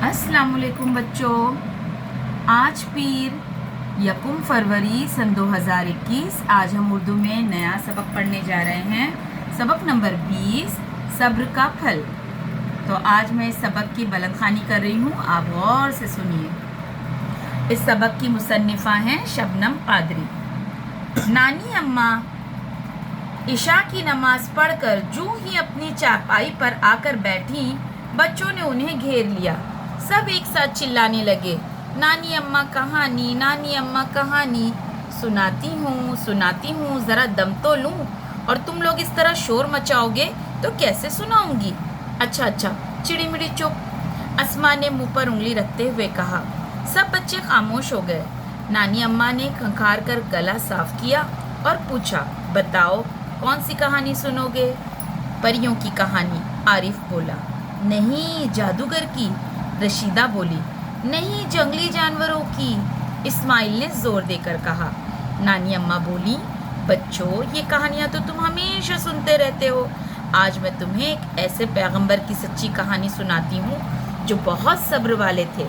अस्सलाम वालेकुम बच्चों। आज पीर यकम फरवरी सन 2021। आज हम उर्दू में नया सबक पढ़ने जा रहे हैं। सबक नंबर 20, सब्र का फल। तो आज मैं इस सबक की बुलंद ख़्वानी कर रही हूँ, आप गौर से सुनिए। इस सबक की मुसन्निफ़ा हैं शबनम कादरी। नानी अम्मा इशा की नमाज पढ़कर जूं ही अपनी चारपाई पर आकर बैठी, बच्चों ने उन्हें घेर लिया। सब एक साथ चिल्लाने लगे, नानी अम्मा कहानी, नानी अम्मा कहानी। सुनाती हूँ, ज़रा दम तो लूँ। और तुम लोग इस तरह शोर मचाओगे तो कैसे सुनाऊंगी। अच्छा, चिड़ीमिड़ी चुप। अस्मा ने मुंह पर उंगली रखते हुए कहा। सब बच्चे खामोश हो गए। नानी अम्मा ने खंखार कर गला साफ किया और पूछा, बताओ कौन सी कहानी सुनोगे। परियों की कहानी, आरिफ बोला। नहीं, जादूगर की, रशीदा बोली। नहीं, जंगली जानवरों की, इस्माइल ने जोर देकर कहा। नानी अम्मा बोली, बच्चों ये कहानियाँ तो तुम हमेशा सुनते रहते हो। आज मैं तुम्हें एक ऐसे पैगंबर की सच्ची कहानी सुनाती हूँ जो बहुत सब्र वाले थे।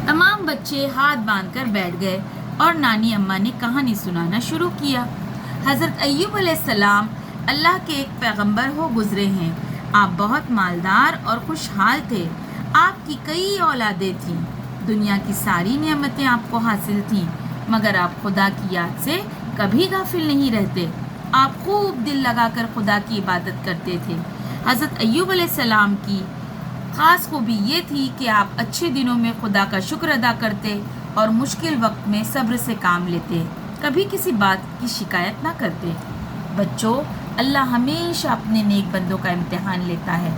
तमाम बच्चे हाथ बांधकर बैठ गए और नानी अम्मा ने कहानी सुनाना शुरू किया। हज़रत अय्यूब अलैहिस्सलाम अल्लाह के एक पैगंबर हो गुजरे हैं। आप बहुत मालदार और खुशहाल थे। आपकी कई औलादें थीं। दुनिया की सारी नेमतें आपको हासिल थीं, मगर आप खुदा की याद से कभी गाफिल नहीं रहते। आप खूब दिल लगाकर खुदा की इबादत करते थे। हज़रत अय्यूब अलैहिस्सलाम की ख़ास खूबी ये थी कि आप अच्छे दिनों में खुदा का शुक्र अदा करते और मुश्किल वक्त में सब्र से काम लेते। कभी किसी बात की शिकायत ना करते। बच्चों, अल्लाह हमेशा अपने नेक बंदों का इम्तिहान लेता है।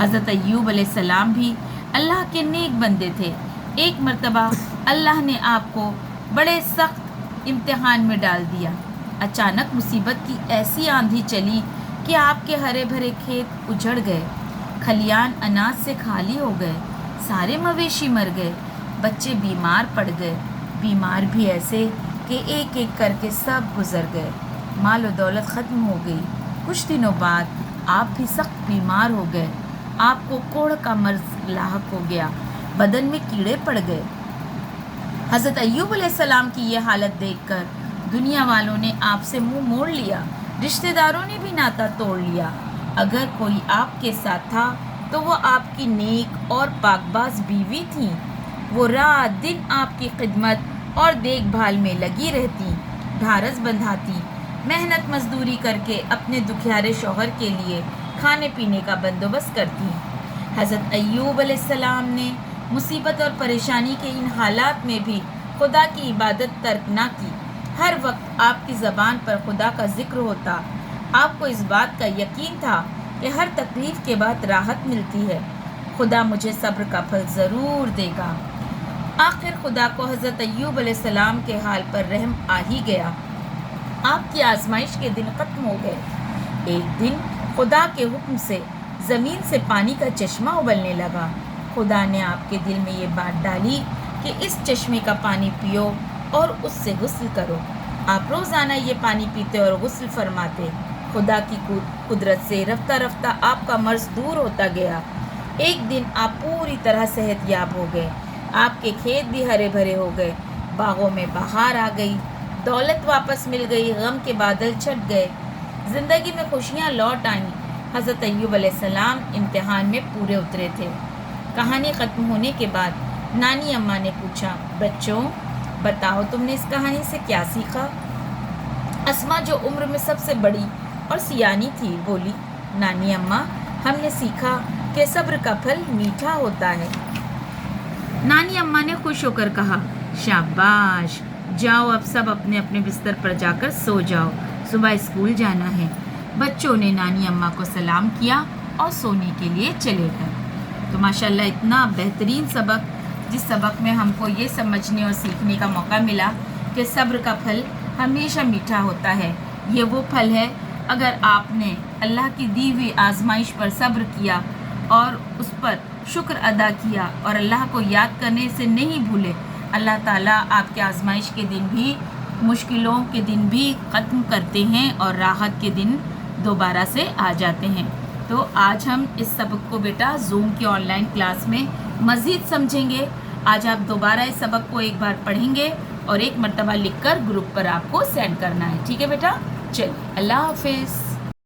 हज़रत अय्यूब अलैहिस्सलाम भी अल्लाह के नेक बंदे थे। एक मर्तबा अल्लाह ने आपको बड़े सख्त इम्तिहान में डाल दिया। अचानक मुसीबत की ऐसी आंधी चली कि आपके हरे भरे खेत उजड़ गए, खलियान अनाज से खाली हो गए, सारे मवेशी मर गए, बच्चे बीमार पड़ गए। बीमार भी ऐसे कि एक एक करके सब गुजर गए। माल और दौलत ख़त्म हो गई। कुछ दिनों बाद आप भी सख्त बीमार हो गए। आपको कोढ़ का मर्ज लाहक हो गया, बदन में कीड़े पड़ गए। हज़रत अय्यूब अलैहिस्सलाम की ये हालत देखकर दुनिया वालों ने आपसे मुंह मोड़ लिया, रिश्तेदारों ने भी नाता तोड़ लिया। अगर कोई आपके साथ था तो वो आपकी नेक और पाकबाज बीवी थी। वो रात दिन आपकी खिदमत और देखभाल में लगी रहती, ढारस बंधाती, मेहनत मजदूरी करके अपने दुखियारे शौहर के लिए खाने पीने का बंदोबस्त करती। हज़रत अय्यूब अलैहिस्सलाम ने मुसीबत और परेशानी के इन हालात में भी खुदा की इबादत तर्क ना की। हर वक्त आपकी ज़बान पर खुदा का जिक्र होता। आपको इस बात का यकीन था कि हर तकलीफ़ के बाद राहत मिलती है। खुदा मुझे सब्र का फल ज़रूर देगा। आखिर खुदा को हज़रत अय्यूब अलैहिस्सलाम के हाल पर रहम आ ही गया। आपकी आजमाइश के दिन ख़त्म हो गए। एक दिन खुदा के हुक्म से ज़मीन से पानी का चश्मा उबलने लगा। खुदा ने आपके दिल में ये बात डाली कि इस चश्मे का पानी पियो और उससे गुस्ल करो। आप रोज़ाना ये पानी पीते और गुस्ल फरमाते। खुदा की कुदरत से रफ्ता रफ्ता आपका मर्ज दूर होता गया। एक दिन आप पूरी तरह सेहतयाब हो गए। आपके खेत भी हरे भरे हो गए, बागों में बहार आ गई, दौलत वापस मिल गई, गम के बादल छट गए, ज़िंदगी में खुशियाँ लौट आईं। हज़रत अय्यूब अलैहिस्सलाम इम्तिहान में पूरे उतरे थे। कहानी ख़त्म होने के बाद नानी अम्मा ने पूछा, बच्चों बताओ तुमने इस कहानी से क्या सीखा। अस्मा जो उम्र में सबसे बड़ी और सियानी थी बोली, नानी अम्मा हमने सीखा कि सब्र का फल मीठा होता है। नानी अम्मा ने खुश होकर कहा, शाबाश, जाओ अब सब अपने अपने बिस्तर पर जाकर सो जाओ, सुबह स्कूल जाना है। बच्चों ने नानी अम्मा को सलाम किया और सोने के लिए चले गए। तो माशाल्लाह इतना बेहतरीन सबक, जिस सबक में हमको ये समझने और सीखने का मौका मिला कि सब्र का फल हमेशा मीठा होता है। ये वो फल है अगर आपने अल्लाह की दी हुई आजमाइश पर सब्र किया और उस पर शुक्र अदा किया और अल्लाह को याद करने से नहीं भूले, अल्लाह ताला आपके आजमाइश के दिन भी, मुश्किलों के दिन भी ख़त्म करते हैं और राहत के दिन दोबारा से आ जाते हैं। तो आज हम इस सबक को बेटा जूम की ऑनलाइन क्लास में मज़ीद समझेंगे। आज आप दोबारा इस सबक को एक बार पढ़ेंगे और एक मरतबा लिखकर ग्रुप पर आपको सेंड करना है। ठीक है बेटा, चलिए, अल्लाह हाफिज़।